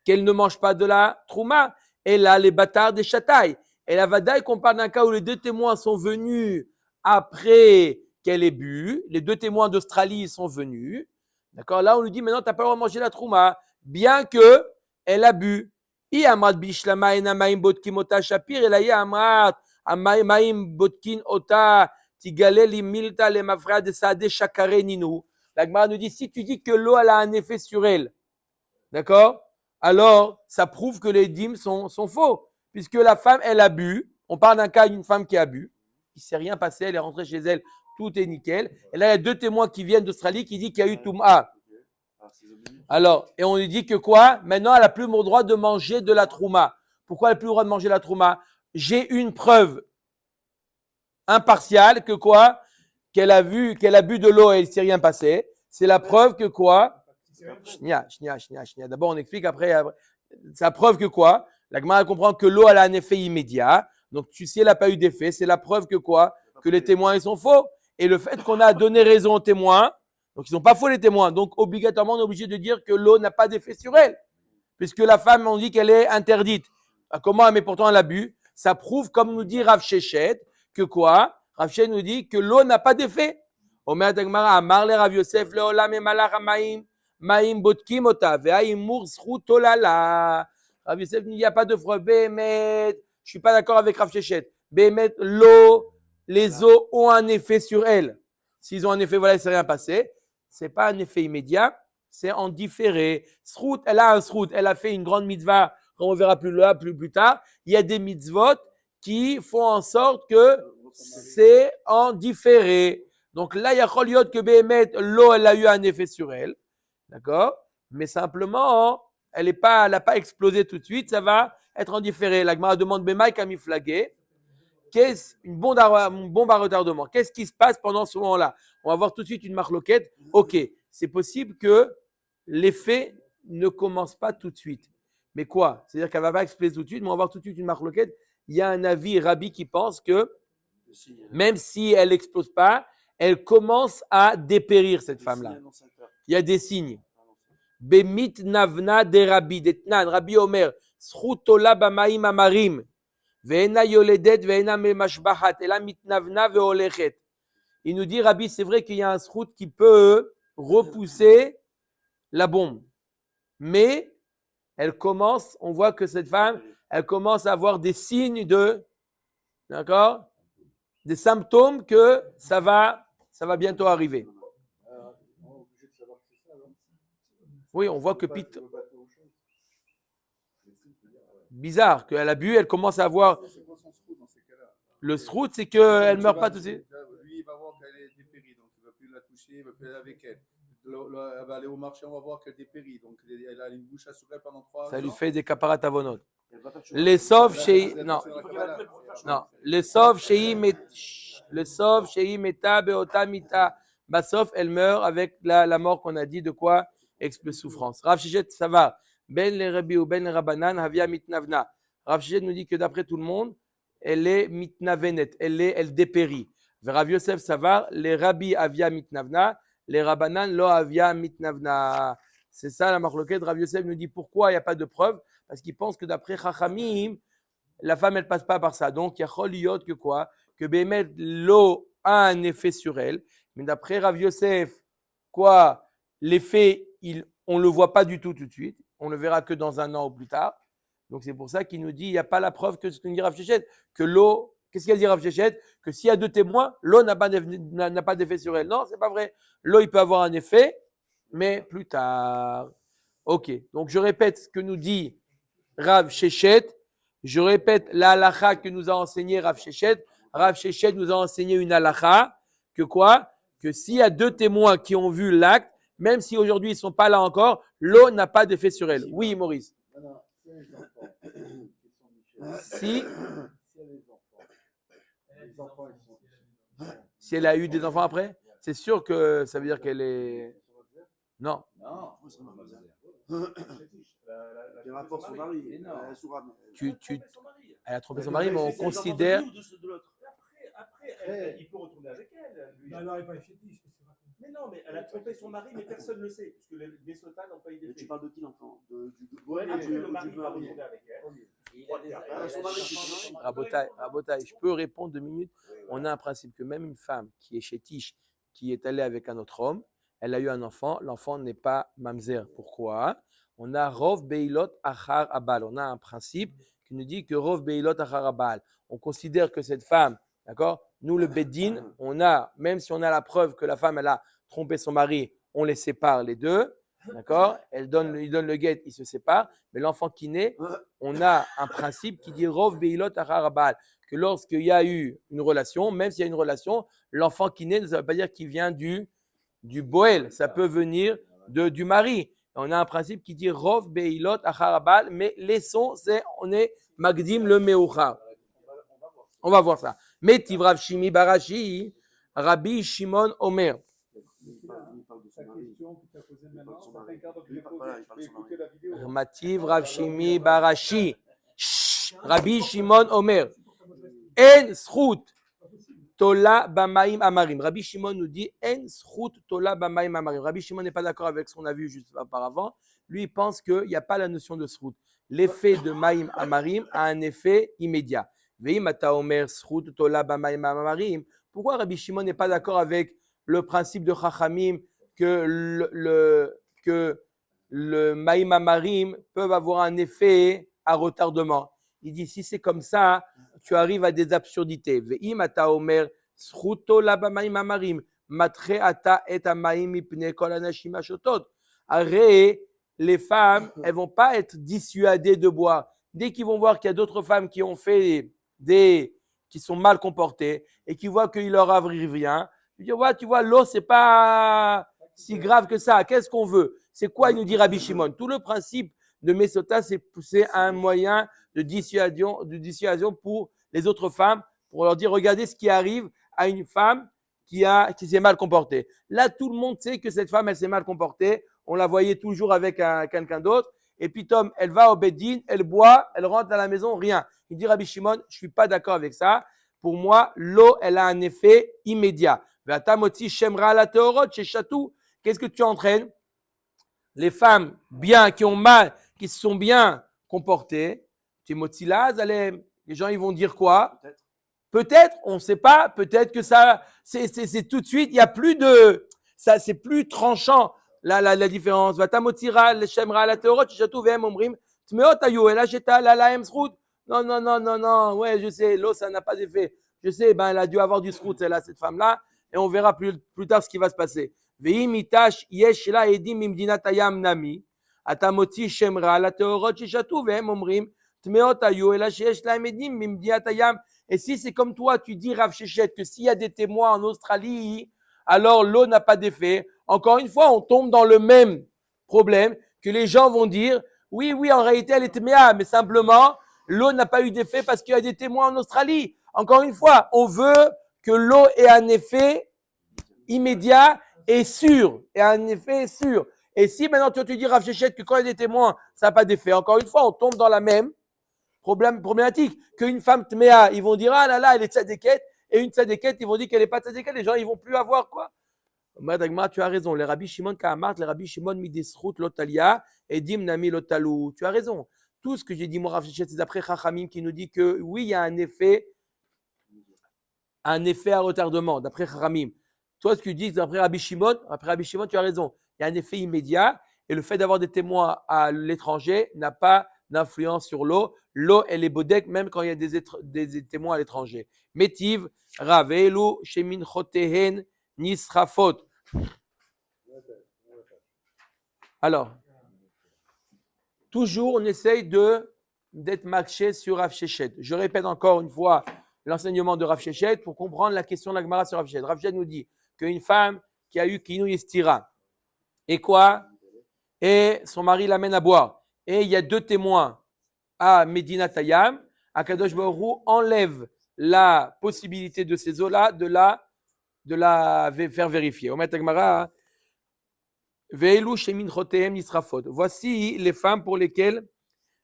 Qu'elle ne mange pas de la trouma. Elle a les bâtards des chatailles. Et la vadaï qu'on parle d'un cas où les 2 témoins sont venus après qu'elle ait bu. Les 2 témoins d'Australie sont venus. D'accord? Là, on lui dit maintenant, tu n'as pas le droit de manger la trouma, bien qu'elle a bu. I amrat bishlama ena maim botkin ota shapir, et là, i amrat maim botkin ota tigale limilta le mafra de saade shakare ninu. La Gemara nous dit, si tu dis que l'eau, elle a un effet sur elle, d'accord? Alors, ça prouve que les dîmes sont faux, puisque la femme, elle a bu. On parle d'un cas d'une femme qui a bu, il ne s'est rien passé, elle est rentrée chez elle, tout est nickel. Et là, il y a 2 témoins qui viennent d'Australie qui disent qu'il y a eu Toum'a. Alors, et on lui dit que quoi? Maintenant, elle n'a plus le droit de manger de la trouma. Pourquoi elle n'a plus le droit de manger la trouma? J'ai une preuve impartiale que quoi? Qu'elle a bu de l'eau et il ne s'est rien passé. C'est la preuve que quoi? Shnia. D'abord, on explique après. C'est la preuve que quoi? La Gemara comprend que l'eau, elle a un effet immédiat. Donc, si elle n'a pas eu d'effet, c'est la preuve que quoi? Que les témoins, ils sont faux. Et le fait qu'on a donné raison aux témoins, donc ils sont pas faux les témoins. Donc, obligatoirement, on est obligé de dire que l'eau n'a pas d'effet sur elle. Puisque la femme, on dit qu'elle est interdite. Comment? Mais pourtant, elle a bu. Ça prouve, comme nous dit Rav Shechet, que quoi? Rav Shechet nous dit que l'eau n'a pas d'effet. Omer Dagmara, Amar le Rav Yosef, le Olam et Malach Amaim, Maim Botkim Ota, Ve'aim Mur Zchut Olala. Rav Yosef nous dit, il n'y a pas de preuve. Bémet, je suis pas d'accord avec Rav Shechet. Bémet, l'eau, les eaux ont un effet sur elle. S'ils ont un effet, voilà, il ne s'est rien passé. C'est pas un effet immédiat, c'est en différé. Srout, elle a un srout, elle a fait une grande mitzvah, on verra plus tard. Il y a des mitzvot qui font en sorte que c'est en différé. Donc là, il y a Choliot que Béhémet, l'eau, elle a eu un effet sur elle. D'accord? Mais simplement, elle n'a pas explosé tout de suite, ça va être en différé. La Gemara demande Bémaï Kami Flagué. Qu'est-ce une bombe à retardement? Qu'est-ce qui se passe pendant ce moment-là? On va voir tout de suite une marloquette. Ok, c'est possible que l'effet ne commence pas tout de suite. Mais quoi? C'est-à-dire qu'elle ne va pas exploser tout de suite, mais on va voir tout de suite une marloquette. Il y a un avis rabbi qui pense que même si elle n'explose pas, elle commence à dépérir, cette femme-là. Il y a des signes. Bemit navna de rabbi, detnan, rabbi Omer, srutola bamaim amarim. Il nous dit, Rabbi, c'est vrai qu'il y a un srout qui peut repousser la bombe. Mais elle commence, on voit que cette femme, elle commence à avoir des signes d'accord? Des symptômes que ça va bientôt arriver. Oui, on voit que Pete. Bizarre, qu'elle a bu, elle commence à avoir. Le srout, c'est qu'elle ne meurt pas tout de suite. Lui, il va voir qu'elle est dépérie, donc il ne va plus la toucher, il ne va plus aller avec elle. Elle va aller au marché, on va voir qu'elle dépérit. Donc elle a une bouche à souffler pendant 3 ans. Ça lui fait des caparat avonot. Les sauves chez. Non. Les sauves chez Meta, Beota, Mita. Bassof, elle meurt avec la mort qu'on a dit de quoi? Souffrance. Rav Shechet, ça va. Ben le Rabbi ou Ben le Rabbanan, Havia mitnavna. Rav Shechet nous dit que d'après tout le monde, elle est mitnavenet, elle dépérit. Rav Yosef Savar, les Rabbi Havia mitnavna, les Rabbanan lo Havia mitnavna. C'est ça la marloquette. Rav Yosef nous dit pourquoi il n'y a pas de preuve? Parce qu'il pense que d'après Chachamim, la femme elle passe pas par ça. Donc il y a Choliot que quoi? Que Bémet l'eau a un effet sur elle. Mais d'après Rav Yosef, quoi? L'effet, on ne le voit pas du tout de suite. On le verra que dans un an ou plus tard. Donc c'est pour ça qu'il nous dit, il n'y a pas la preuve que ce que dit Rav Shechet, que l'eau, qu'est-ce qu'il dit Rav Shechet? Que s'il y a 2 témoins, l'eau n'a pas d'effet sur elle. Non, c'est pas vrai. L'eau, il peut avoir un effet, mais plus tard. Ok, donc je répète ce que nous dit Rav Shechet. Je répète la halakha que nous a enseigné Rav Shechet. Rav Shechet nous a enseigné une halakha, que quoi? Que s'il y a 2 témoins qui ont vu l'acte, même si aujourd'hui ils ne sont pas là encore, l'eau n'a pas d'effet sur elle. Oui, Maurice. Si elle a eu des enfants après, c'est sûr que ça veut dire qu'elle est. Non. Elle rapporte son mari. Elle a trompé son mari, mais on considère. Après, il peut retourner avec elle. Lui. Non, elle n'est pas chétiche. Mais non, mais elle a trompé son mari, mais personne ne le sait, puisque les sotas n'ont pas eu d'effet. Tu parles de qui l'enfant? Après, le mari va retourner avec elle. Rabotai, je peux répondre 2 minutes. On a un principe que même une femme qui est chétiche, qui est allée avec un autre homme, elle a eu un enfant, l'enfant n'est pas mamzer. Pourquoi? On a Rov Beilot Achar Abal. On a un principe qui nous dit que Rov Beilot Achar Abal. On considère que cette femme, d'accord? Nous, le Beddin, même si on a la preuve que la femme, elle a trompé son mari, on les sépare les deux, d'accord? Il donne le guet, ils se séparent. Mais l'enfant qui naît, on a un principe qui dit Rov Beilot Achar Abal, que lorsqu'il y a eu une relation, même s'il y a une relation, l'enfant qui naît ne veut pas dire qu'il vient du Boel. Ça peut venir du mari. On a un principe qui dit Rov Beilot Acharabal, mais laissons, on est Magdim le Meuchar. On va voir ça. Mais Tivrav Shimi Barashi, Rabbi Shimon Omer. Ta question que tu as posée maintenant, ça fait un quart d'heure que je l'ai posée. Je vais écouter la vidéo. Mativ Rav Shimi Barashi. Rabbi Shimon Omer. En Srout Tola Bamaim Amarim. Rabbi Shimon nous dit En Srout Tola Bamaim Amarim. Rabbi Shimon n'est pas d'accord avec ce qu'on a vu juste auparavant. Lui, il pense qu'il n'y a pas la notion de Srout. L'effet de Maim Amarim a un effet immédiat. Veimata Omer Srout Tola Bamaim Amarim. Pourquoi Rabbi Shimon n'est pas d'accord avec le principe de Chachamim que le Maïm Amarim peuvent avoir un effet à retardement? Il dit si c'est comme ça, tu arrives à des absurdités. Ve'im ata omer schuto la b'maim amarim matre ata et amaim mipnei kol anashim ashotot. Arrête, les femmes, elles vont pas être dissuadées de boire. Dès qu'ils vont voir qu'il y a d'autres femmes qui ont fait qui sont mal comportées et qui voient qu'il leur arrive rien, ils disent ouais, tu vois, l'eau c'est pas si grave que ça. Qu'est-ce qu'on veut? C'est quoi, il nous dit Rabbi Shimon? Tout le principe de Mesota, c'est un moyen de dissuasion pour les autres femmes, pour leur dire regardez ce qui arrive à une femme qui s'est mal comportée. Là, tout le monde sait que cette femme, elle s'est mal comportée. On la voyait toujours avec quelqu'un d'autre. Et puis, Tom, elle va au Beddin, elle boit, elle rentre à la maison, rien. Il dit Rabbi Shimon, je ne suis pas d'accord avec ça. Pour moi, l'eau, elle a un effet immédiat. Qu'est-ce que tu entraînes? Les femmes bien, qui ont mal, qui se sont bien comportées. Les gens, ils vont dire quoi? Peut-être, on ne sait pas. Peut-être que ça, c'est tout de suite. Il y a plus de, ça, c'est plus tranchant la différence. Non. Ouais, je sais, l'eau, ça n'a pas d'effet. Je sais, elle a dû avoir du srout, cette femme-là, et on verra plus tard ce qui va se passer. Et si c'est comme toi, tu dis, Rav Shechet, que s'il y a des témoins en Australie, alors l'eau n'a pas d'effet. Encore une fois, on tombe dans le même problème que les gens vont dire, oui, en réalité, elle est téméa, mais simplement, l'eau n'a pas eu d'effet parce qu'il y a des témoins en Australie. Encore une fois, on veut que l'eau ait un effet immédiat et sûr. Et si maintenant tu te dis, Rav Shechet, que quand il y a des témoins, ça n'a pas d'effet. Encore une fois, on tombe dans la même problématique. Qu'une femme tméa, ils vont dire, ah là là, elle est tzadéket. Et une tzadéket, ils vont dire qu'elle n'est pas tzadéket. Les gens, ils vont plus avoir quoi? Madagma, tu as raison. Les Rabbi Shimon Kahamart, les Rabbi Shimon Midesrout Lotalia et Dim Nami Lotalou. Tu as raison. Tout ce que j'ai dit, moi, Rav Shechet, c'est d'après Chachamim qui nous dit que oui, il y a un effet à retardement, d'après Chachamim. Toi, ce que tu dis, d'après Rabbi Shimon, tu as raison. Il y a un effet immédiat et le fait d'avoir des témoins à l'étranger n'a pas d'influence sur l'eau. L'eau, elle est bodek même quand il y a des témoins à l'étranger. Métiv, Ravelu, Shemin Chotehen, Nisrafot. Alors, toujours on essaye d'être marché sur Rav Shechet. Je répète encore une fois l'enseignement de Rav Shechet pour comprendre la question de la Gemara sur Rav Shechet. Rav Shechet nous dit qu'une femme qui a eu Kinu Yestira, et quoi? Et son mari l'amène à boire. Et il y a 2 témoins à Medina Tayam. Akadosh Baruch Hu enlève la possibilité de ces eaux-là de la faire vérifier. Voici les femmes pour lesquelles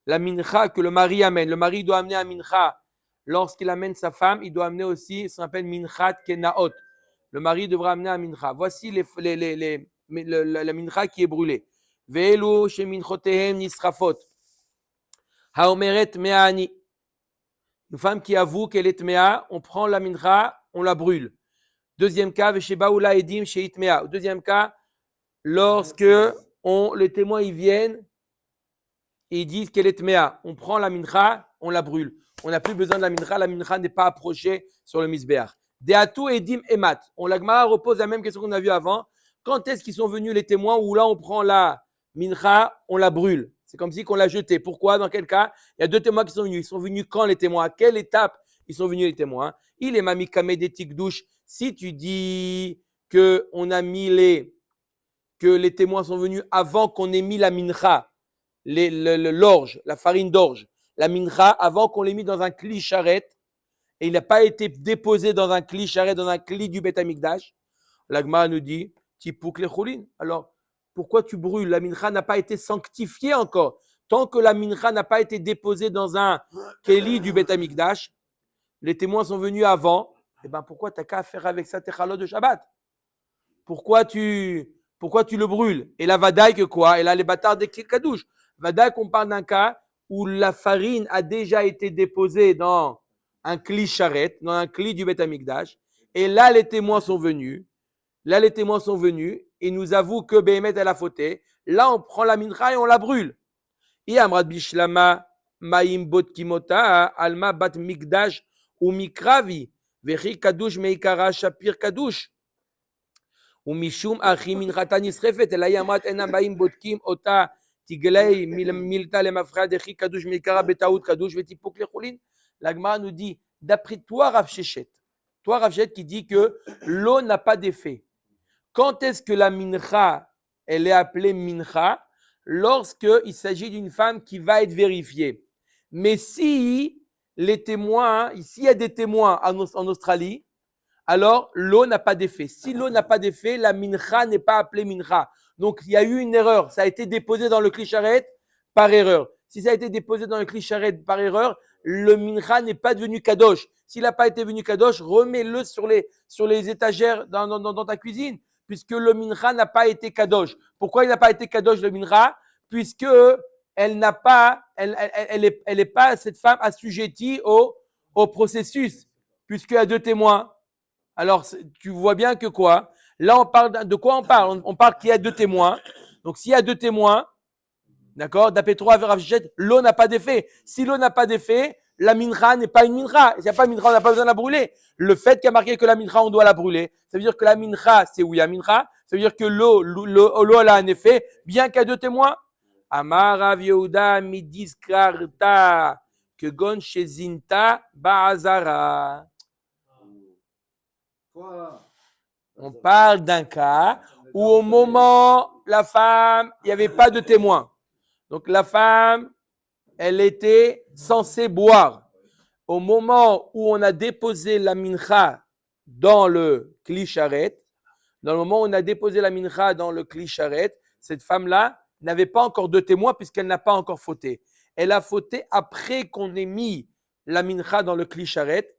la mincha que le mari amène. Le mari doit amener un mincha. Lorsqu'il amène sa femme, il doit amener aussi ce qu'on appelle minchat kenaot. Le mari devra amener un mincha. Voici la mincha qui est brûlée. Ve'elu sheminchotehem nisrafot. Haomeret me'ani. Une femme qui avoue qu'elle est tmea, on prend la mincha, on la brûle. Deuxième cas, veshebaoula edim sheit mea. Deuxième cas, lorsque les témoins ils viennent et ils disent qu'elle est tmea, on prend la mincha, on la brûle. On n'a plus besoin de la mincha n'est pas approchée sur le misbéach. Deatu edim emat. La Gemara repose la même question qu'on a vue avant. Quand est-ce qu'ils sont venus les témoins où là on prend la mincha, on la brûle? C'est comme si qu'on l'a jetée. Pourquoi? Dans quel cas? Il y a 2 témoins qui sont venus. Ils sont venus quand les témoins? À quelle étape ils sont venus les témoins? Il est mamikame des tikdouche. Si tu dis qu'on a mis que les témoins sont venus avant qu'on ait mis la mincha, l'orge, la farine d'orge, la mincha, avant qu'on l'ait mis dans un kli charret, et il n'a pas été déposé dans un kli charret, dans un kli du Beth Amikdash. La Gemara nous dit, Tipouk le choulin. Alors, pourquoi tu brûles? La mincha n'a pas été sanctifiée encore. Tant que la mincha n'a pas été déposée dans un keli du Beth Amikdash, les témoins sont venus avant. Eh ben, pourquoi tu n'as qu'à faire avec ça tes chalot de Shabbat? Pourquoi tu le brûles? Et la vadaï que quoi? Et là, les bâtards des kadouche. Vadaï qu'on parle d'un cas où la farine a déjà été déposée dans un kli charret, dans un kli du Beth Amikdash. Et là, les témoins sont venus. Et nous avouent que Béhémet, elle a fauté. Là, on prend la mincha et on la brûle. Et Amrad Bishlama, Maim Bot Kimota, Alma Bat Mikdash, ou Mikravi, Vechi Kadouche Meikara Shapir Kadouche. Ou Mishum Achi Minchata Nisrefet, et là, Amrad Ena Maim Botkim, Ota, Tiglei, Milta Lemafra, Dechi Kadouche Meikara Betaout Kadouche, Vetipok Lechulin. La Gemara nous dit, d'après toi, Rav Shechet, qui dit que l'eau n'a pas d'effet. Quand est-ce que la mincha, elle est appelée mincha? Lorsqu'il s'agit d'une femme qui va être vérifiée. Mais si les témoins, s'il y a des témoins en Australie, alors l'eau n'a pas d'effet. Si l'eau n'a pas d'effet, la mincha n'est pas appelée mincha. Donc il y a eu une erreur. Ça a été déposé dans le kli charret par erreur. Si ça a été déposé dans le kli charret par erreur, le mincha n'est pas devenu kadosh. S'il n'a pas été venu kadosh, remets-le sur les étagères dans ta cuisine, puisque le mincha n'a pas été kadosh. Pourquoi il n'a pas été kadosh le mincha? Puisque elle n'a pas, elle est pas cette femme assujettie au processus, puisqu'il y a deux témoins. Alors tu vois bien que quoi? Là on parle de quoi on parle? On parle qu'il y a deux témoins. Donc s'il y a deux témoins, d'accord, d'après toi, l'eau n'a pas d'effet. Si l'eau n'a pas d'effet, la mincha n'est pas une mincha. S'il n'y a pas de mincha, on n'a pas besoin de la brûler. Le fait qu'il y a marqué que la mincha, on doit la brûler, ça veut dire que la mincha, c'est oui, la mincha. Ça veut dire que l'eau, elle a un effet, bien qu'il y a deux témoins. Amar Rav Yehuda midiskarta que gon shezinta ba'azara. On parle d'un cas où au moment, la femme, il n'y avait pas de témoin. Donc la femme, elle était censée boire. Au moment où on a déposé la mincha dans le kli charret, cette femme-là n'avait pas encore de témoin puisqu'elle n'a pas encore fauté. Elle a fauté après qu'on ait mis la mincha dans le kli charret.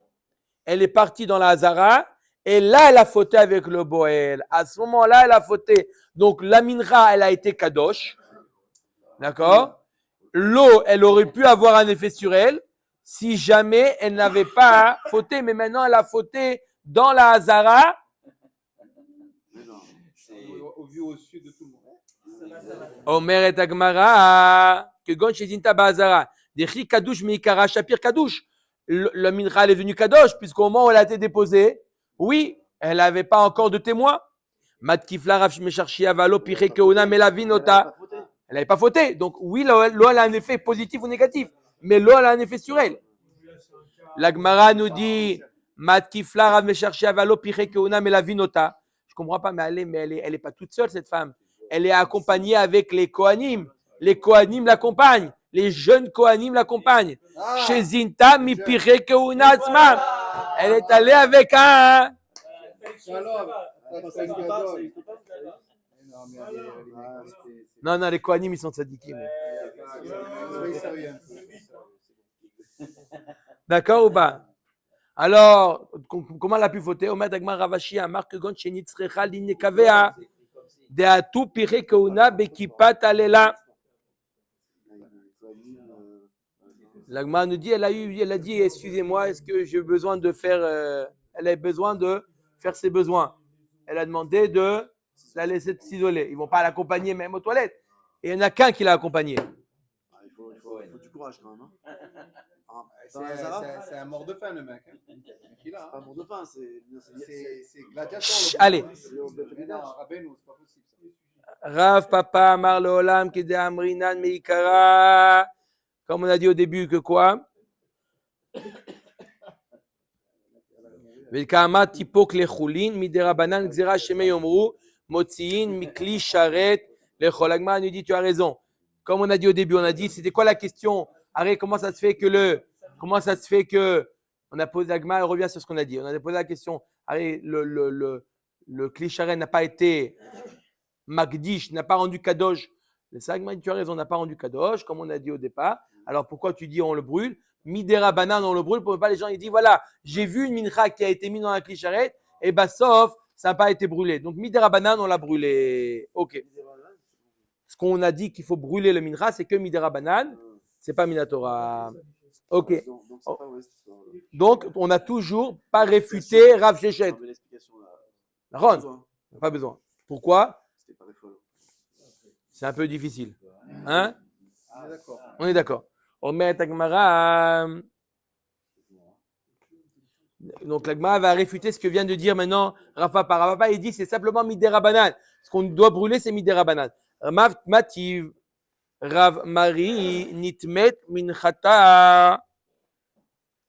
Elle est partie dans la hazara et là elle a fauté avec le boel. À ce moment-là, elle a fauté. Donc la mincha, elle a été kadosh. D'accord? L'eau, elle aurait pu avoir un effet sur elle si jamais elle n'avait pas fauté. Mais maintenant, elle a fauté dans la hazara. Au vu au sud de tout le monde. Omer et Agmara, que gon shezinta ba'azara. Dechi kadouche meikara shapir kadouche. Le mincha, elle est venue kadosh, puisqu'au moment où elle a été déposée, oui, elle n'avait pas encore de témoin. Mat kifla rav mesharchi avalo piré keona melavinota. Elle n'avait pas fauté. Donc, oui, l'eau, elle a un effet positif ou négatif. Mais l'eau, elle a un effet sur elle. La Gemara nous dit, Mat kifla rav mesharchi avalo piré keona melavinota. Je ne comprends pas, mais elle est pas toute seule, cette femme. Elle est accompagnée avec les Kohanim. Les Kohanim l'accompagnent. Les jeunes Kohanim l'accompagnent. Chez Zinta, mi piré keona atzman. Elle est allée avec un. Non, les Kohanim, ils sont tzadikim. D'accord ou pas? Alors, comment elle a pu fauter? Omer Dagmar Ravashi a marqué gon chenit srecha l'inekavea de atu piré keuna bekipat alela. L'Agma nous dit, elle a dit, excusez-moi, est-ce que j'ai besoin de faire, elle a besoin de faire ses besoins. Elle a demandé de la laisser s'isoler. Ils ne vont pas l'accompagner même aux toilettes. Et il n'y en a qu'un qui l'a accompagné. Il faut du courage quand même. Hein. C'est un mort de faim le mec. C'est pas un mort de faim, c'est gladiateur. Allez. Non, Rabbeinu, c'est pas possible. Rav Papa Amar Leolam Kede Amrinan Meikara. Comme on a dit au début que quoi? Velkama tipok lechulin miderabanan gzera sheme yomru Motziin mikli sharet lechol. La Gemara nous dit, tu as raison. Comme on a dit au début, on a dit, c'était quoi la question? Arrête, comment ça se fait que on a posé la Gemara, elle revient sur ce qu'on a dit. On a posé la question, arrête, le kli sharet n'a pas été Magdish, n'a pas rendu Kadosh. Le Sagma, tu as raison, on n'a pas rendu Kadosh, comme on a dit au départ. Alors pourquoi tu dis on le brûle? Midera Banan, on le brûle pour pas les gens, ils disent voilà, j'ai vu une mincha qui a été mise dans la clicharet, et bah sauf, ça n'a pas été brûlé. Donc Midera Banan, on l'a brûlé. Ok. Ce qu'on a dit qu'il faut brûler le mincha, c'est que Midera Banan, c'est pas Minatora. Ok. Donc on n'a toujours pas réfuté Rav Shechet. Ron, pas besoin. Pourquoi? C'est un peu difficile. Hein? On est d'accord. On met la Gemara. Donc la Gemara va réfuter ce que vient de dire maintenant Rafa par Rafa. Il dit c'est simplement Midera Banan. Ce qu'on doit brûler, c'est Midera Banan. Mativ Rav Mari Nitmet Minchata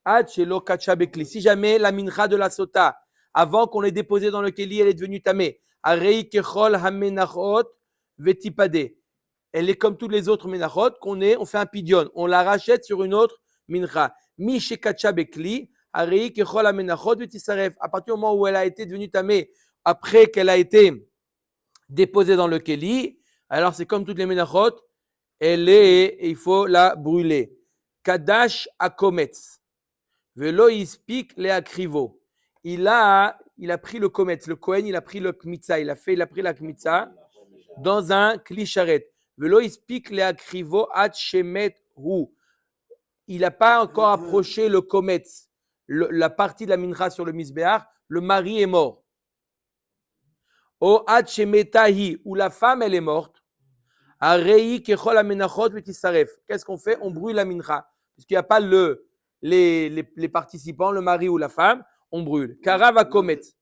Ad Shelo Kacha Bekli. Si jamais la mincha de la sota, avant qu'on l'ait déposée dans le keli, elle est devenue tamé. Arei Kechol Hamenachot Vetipade. Elle est comme toutes les autres menachot on fait un pidion, on la rachète sur une autre mincha. Mi shekacha bekli, arei kechol amenachot vetisaref. À partir du moment où elle a été devenue tamée, après qu'elle a été déposée dans le keli, alors c'est comme toutes les menachot, il faut la brûler. Kadash akometz, velo ispik le akrivo. Il a pris le kometz, le kohen, il a pris le kmitza, il a pris la kmitza dans un kli sharet. Velo ispik le akrivo at shemet hu. Il n'a pas encore approché le kometz, la partie de la mincha sur le misbéach, le mari est mort. O at shemetahi, où la femme elle est morte. Arei kechol amenachot vetisaref. Qu'est-ce qu'on fait? On brûle la mincha. Puisqu'il n'y a pas les participants, le mari ou la femme, on brûle. Karav a kometz.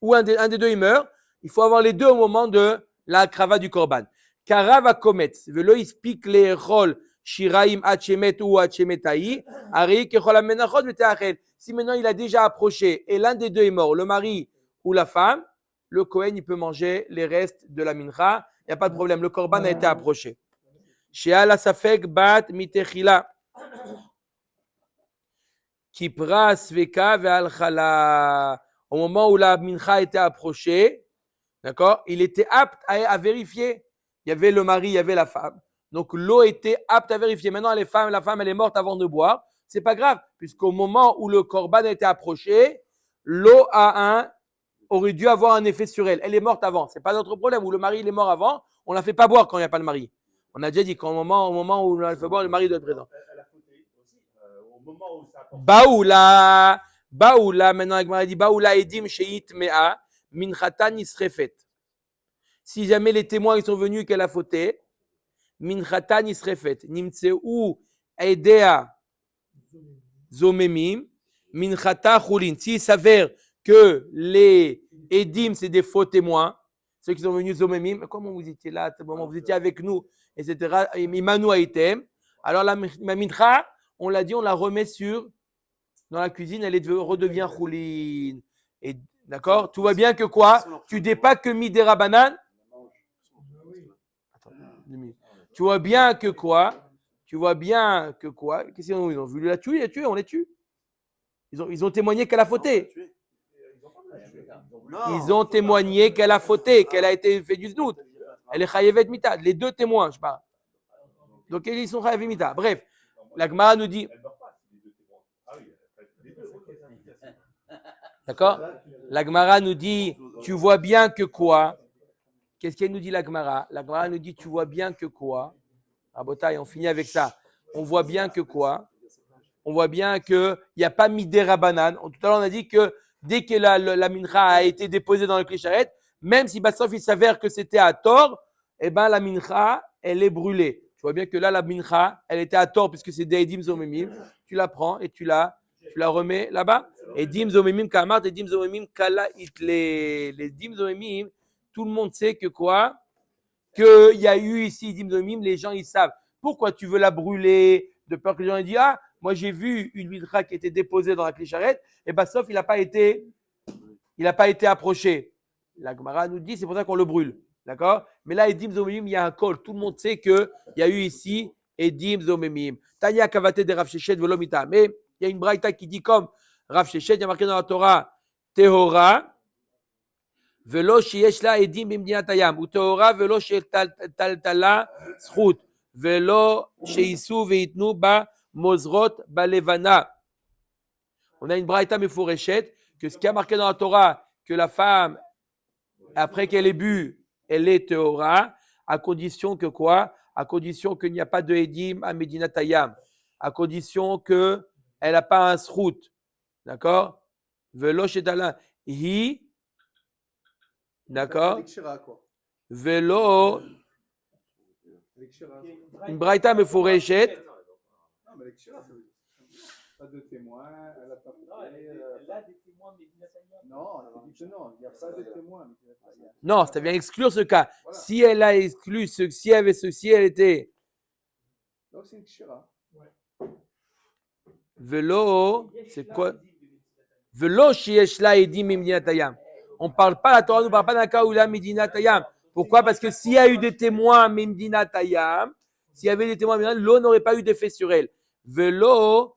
Ou un des deux il meurt. Il faut avoir les deux au moment de la krava du korban. Karav a kometz. Velo ispik le echol shiraim hachemet ou hachemetai. Arei kechol amenachot veteachel. Si maintenant il a déjà approché et l'un des deux est mort, le mari ou la femme, le Kohen il peut manger les restes de la mincha. Il n'y a pas de problème. Le korban a été approché. She'ala safek bat mitechila. Kipra sveka ve'al chala. Au moment où la mincha était approchée, d'accord, il était apte à vérifier. Il y avait le mari, il y avait la femme. Donc l'eau était apte à vérifier. Maintenant, la femme, elle est morte avant de boire. C'est pas grave, puisqu'au moment où le korban était approché, l'eau aurait dû avoir un effet sur elle. Elle est morte avant. C'est pas notre problème. Ou le mari il est mort avant, on la fait pas boire quand il n'y a pas de mari. On a déjà dit qu'au moment où on la fait boire, le mari doit être présent. Elle a fauté aussi. Au moment où ça a Baoula, maintenant Agmara dit Baoula edim sheit mea minchatan isrefet. Si jamais les témoins ils sont venus qu'elle a fauté, minchatan isrefet. Nimtseu edea zomemim minchata chulin. S'il s'avère que les edim c'est des faux témoins, ceux qui sont venus zomemim, comment vous étiez là, vous étiez avec nous, etc. Imanu aitem. Alors la mincha, on l'a dit, on la remet dans la cuisine, elle redevient choulin. Et d'accord? Tu vois bien que quoi? Tu dis pas que midera banane. Tu vois bien que quoi? Qu'est-ce qu'ils ont voulu la tuer, on les tue. Ils ont témoigné qu'elle a fauté. Ils ont témoigné qu'elle a fauté, qu'elle a été fait du znout. Elle est chayevet mita. Les deux témoins, je parle. Donc ils sont chayevet mita. Bref, la Gemara nous dit. D'accord? La Gemara nous dit, tu vois bien que quoi? Qu'est-ce qu'elle nous dit la Gemara? La Gemara nous dit, tu vois bien que quoi? Ah, Botaï, on finit avec ça. On voit bien que quoi? On voit bien qu'il n'y a pas midera banane. Tout à l'heure, on a dit que dès que la mincha a été déposée dans le clicharet, même si Bassof il s'avère que c'était à tort, eh ben la mincha, elle est brûlée. Tu vois bien que là, la mincha, elle était à tort puisque c'est des dim zomemim. Tu la prends et tu la remets là-bas. Et dim zomemim kamart et dim zomemim kala itle. Les dim zomemim, tout le monde sait que quoi? Qu'il y a eu ici dim zomemim, les gens ils savent. Pourquoi tu veux la brûler? De peur que les gens disent ah, moi j'ai vu une mincha qui était déposée dans la clicharet, et Bassof il n'a pas été approché. La Gemara nous dit, c'est pour ça qu'on le brûle. D'accord? Mais là, Edim Zomemim, il y a un col. Tout le monde sait qu'il y a eu ici Edim Zomemim. Tanya Kavate de Rav Sheshet Velomita. Mais il y a une braïta qui dit comme Rav Sheshet, il y a marqué dans la Torah, Tehora, Velo Shieshla Edim Bimdinatayam. Ou Tehora, Velo Shetaltala Zchut. Velo Sheisu Veitnu Ba Mozrot Ba Levana. On a une braïta Mefureshet que ce qui a marqué dans la Torah, que la femme, après qu'elle ait bu, elle est Tehora, à condition que quoi? À condition qu'il n'y a pas de Edim à Medina Tayam. À condition qu'elle n'a pas un srout. D'accord? Velo Shetala. Hi. D'accord? Velo. Une braïta Mefureshet. Non, mais l'excellence, ça veut dire. Pas de témoins, elle n'a pas Elle a des témoins Medina Tayam. Non, elle dit que non, il n'y a pas de témoins Medina Tayam. Non, ça vient exclure ce cas. Voilà. Si elle a exclu, si elle avait ceci, elle était. Donc c'est une kshira. Velo, c'est quoi? Velo shieshla edim Medina Tayam. On ne parle pas, la Torah ne nous parle pas d'un cas où il y a Medina Tayam. Pourquoi? Parce que s'il y a eu des témoins Medina Tayam, s'il y avait des témoins Medina, l'eau n'aurait pas eu d'effet sur elle. Velo.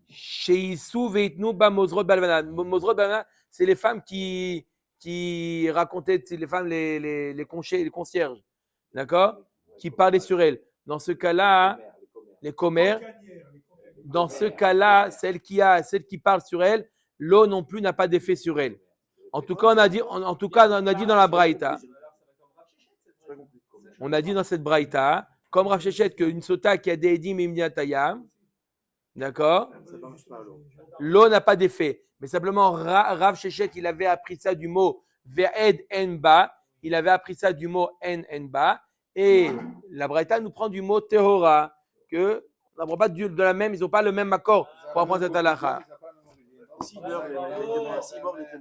Sheisu veitnu ba Mozrot Balvana. Mozrot Balvana, c'est les femmes qui racontaient, c'est les femmes, les concierges, d'accord? Qui parlaient sur elles. Dans ce cas-là, les commères. Dans ce cas-là, celle qui parle sur elle, l'eau non plus n'a pas d'effet sur elle. En tout cas, on a dit dans la braïta. On a dit dans cette braïta, comme Rav Sheshet, qu'une sota qui a des edim et Medina Tayam, d'accord? L'eau n'a pas d'effet. Mais simplement, Rav Sheshet, il avait appris ça du mot ve'ed enba. Il avait appris ça du mot enba. Et la braïta nous prend du mot tehora, que on n'apprend pas de la même, ils n'ont pas le même accord pour apprendre cette halakha. S'il meurt, il est